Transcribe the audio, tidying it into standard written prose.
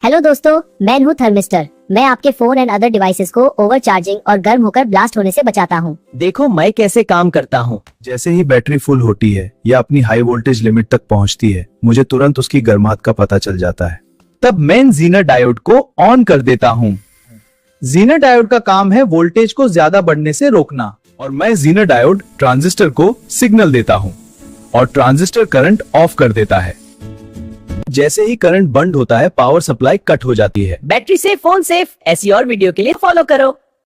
Hello दोस्तों, मैं हूँ थर्मिस्टर। मैं आपके फोन एंड अदर डिवाइसेस को ओवर चार्जिंग और गर्म होकर ब्लास्ट होने से बचाता हूँ। देखो मैं कैसे काम करता हूँ। जैसे ही बैटरी फुल होती है या अपनी हाई वोल्टेज लिमिट तक पहुंचती है, मुझे तुरंत उसकी गर्माहट का पता चल जाता है। तब मैं जीनर डायोड को ऑन कर देता हूँ। जीनर डायोड का काम है वोल्टेज को ज्यादा बढ़ने से रोकना, और मैं जीनर डायोड ट्रांजिस्टर को सिग्नल देता हूँ और ट्रांजिस्टर करंट ऑफ कर देता है। जैसे ही करंट बंद होता है, पावर सप्लाई कट हो जाती है। Battery safe, phone safe. ऐसी और वीडियो के लिए फॉलो करो।